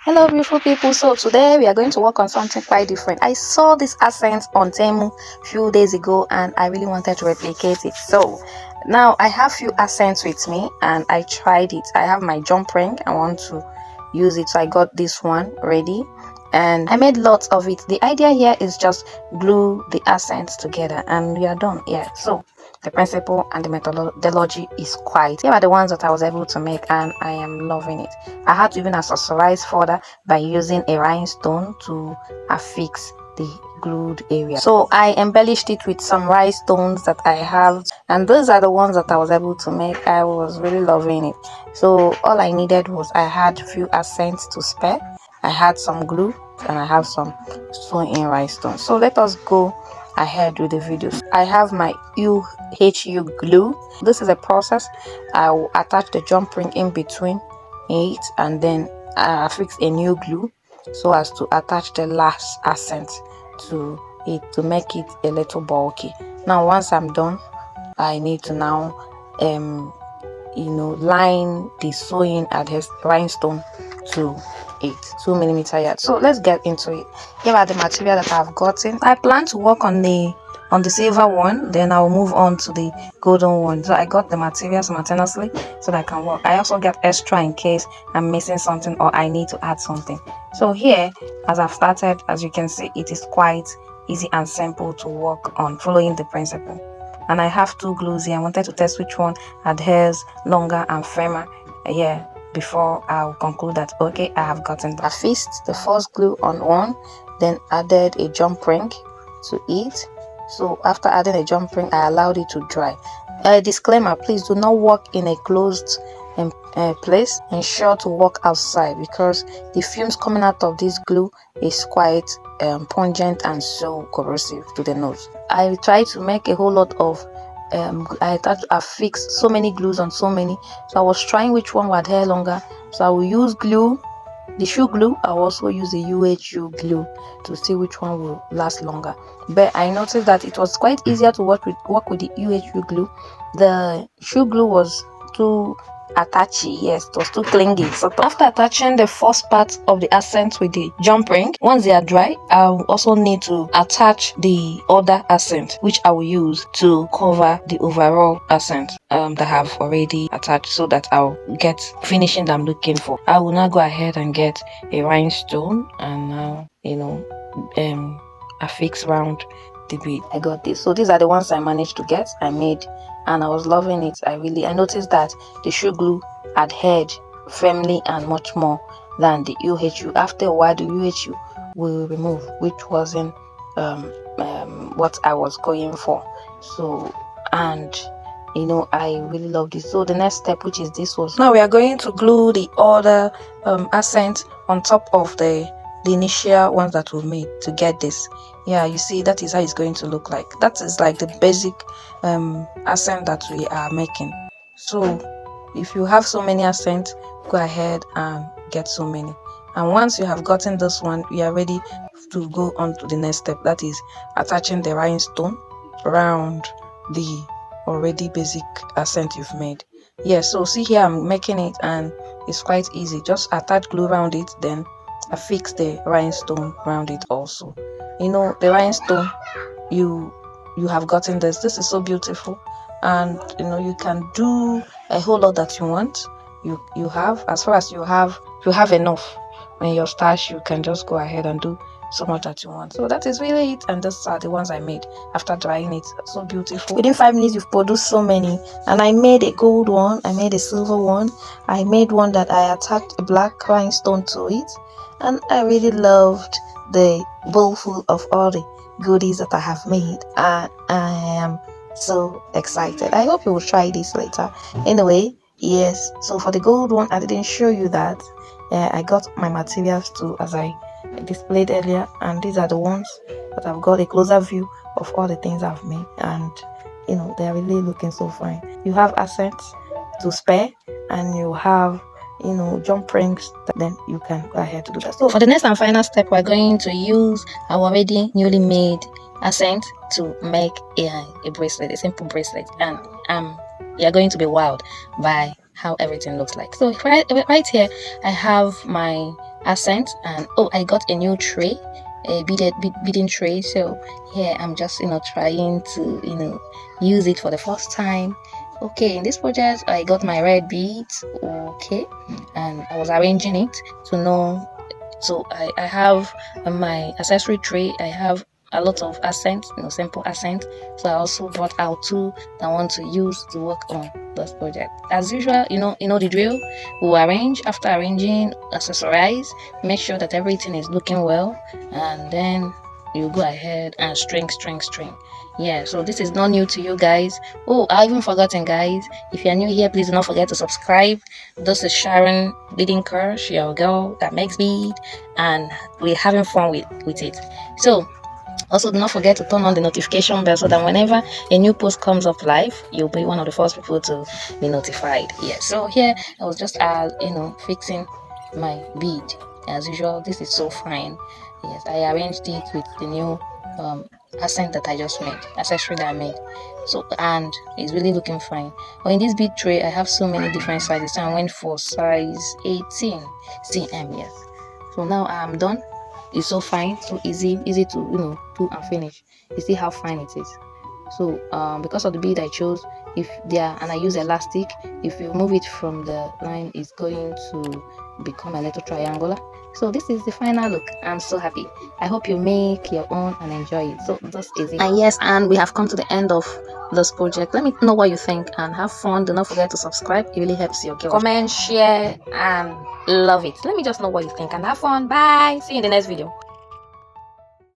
Hello beautiful people, so today we are going to work on something quite different. I saw this accent on Temu a few days ago and I really wanted to replicate it. So now I have few accents with me and I tried it. I have my jump ring, I want to use it, so I got this one ready and I made lots of it. The idea here is just glue the accents together and we are done. Yeah, so the principle and the methodology is quite. Here are the ones that I was able to make and I am loving it. I had to even accessorize further by using a rhinestone to affix the glued area. So I embellished it with some rhinestones that I have, and those are the ones that I was able to make. I was really loving it. So all I needed was I had few accents to spare, I had some glue, and I have some sewn in rhinestones. So let us go ahead with the videos. I have my UHU glue. This is a process. I will attach the jump ring in between it and then affix a new glue so as to attach the last accent to it to make it a little bulky. Now once I'm done, I need to now line the sewing adhesive rhinestone to it, 2mm yard. So let's get into it. Here are the material that I've gotten. I plan to work on the silver one, then I'll move on to the golden one. So I got the material simultaneously so that I can work. I also get extra in case I'm missing something or I need to add something. So here, as I've started, as you can see, it is quite easy and simple to work on following the principle. And I have two glues here. I wanted to test which one adheres longer and firmer here before I'll conclude that okay, I have gotten that. I fixed the first glue on one, then added a jump ring to it. So after adding a jump ring, I allowed it to dry. Disclaimer, please do not work in a closed place. Ensure to work outside because the fumes coming out of this glue is quite pungent and so corrosive to the nose. I tried to make a whole lot of I tried to affix so many glues on so many, so I was trying which one would adhere longer. So I will use glue, the shoe glue. I will also use the UHU glue to see which one will last longer. But I noticed that it was quite easier to work with the UHU glue. The shoe glue was too attachy, yes, it was too clingy. So after attaching the first part of the accent with the jump ring, once they are dry, I'll also need to attach the other accent which I will use to cover the overall accent that I have already attached, so that I'll get finishing that I'm looking for. I will now go ahead and get a rhinestone and now affix round the bead. I got this. So these are the ones I managed to get, I made, and I was loving it. I noticed that the shoe glue adhered firmly and much more than the UHU. After a while, the UHU will remove, which wasn't what I was going for. So, and I really love this. So the next step, which is this, was now we are going to glue the other accent on top of the initial ones that we made to get this. Yeah, you see, that is how it's going to look like. That is like the basic accent that we are making. So if you have so many accents, go ahead and get so many. And once you have gotten this one, you are ready to go on to the next step, that is attaching the rhinestone around the already basic accent you've made. Yeah, so see here, I'm making it and it's quite easy. Just attach glue around it, then affix the rhinestone around it also. The rhinestone, you have gotten this is so beautiful, and you can do a whole lot that you want. You have, as far as you have enough in your stash, you can just go ahead and do so much that you want. So that is really it, and these are the ones I made after drying it. So beautiful. Within 5 minutes you've produced so many. And I made a gold one, I made a silver one, I made one that I attached a black rhinestone to it, and I really loved the bowl full of all the goodies that I have made, and I am so excited. I hope you will try this later. Anyway, yes, so for the gold one, I didn't show you that. I got my materials too, as I displayed earlier, and these are the ones that I've got a closer view of all the things I've made, and they're really looking so fine. You have accents to spare, and you have jump rings, then you can go ahead to do that. So for the next and final step, we're going to use our already newly made accent to make a bracelet, a simple bracelet, and you're going to be wowed by how everything looks like. So right here I have my accent. And oh, I got a new tray, a beading tray. So here I'm just trying to use it for the first time. Okay, in this project I got my red beads. Okay, and I was arranging it to know. So I have my accessory tray. I have a lot of accents, simple accents. So I also brought out two that I want to use to work on this project. As usual, you know the drill. We'll arrange. After arranging, accessorize, make sure that everything is looking well, and then you go ahead and string. Yeah, so this is not new to you guys. Oh, I even forgotten, guys. If you're new here, please do not forget to subscribe. This is Sharon Beading Crush, your girl that makes bead, and we're having fun with it. So also do not forget to turn on the notification bell so that whenever a new post comes up live, you'll be one of the first people to be notified. Yeah, so here I was just fixing my bead as usual. This is so fine. Yes, I arranged it with the new accent that I just made, accessory that I made. So, and it's really looking fine. But in this bead tray I have so many different sizes, so I went for size 18 cm. Yes, so now I'm done. It's so fine, so easy to do and finish. You see how fine it is. So because of the bead I chose, if there and I use elastic, if you move it from the line, it's going to become a little triangular. So this is the final look. I'm so happy. I hope you make your own and enjoy it. So this is it. And yes, and we have come to the end of this project. Let me know what you think and have fun. Do not forget to subscribe. It really helps your girl. Comment, share, and love it. Let me just know what you think and have fun. Bye. See you in the next video.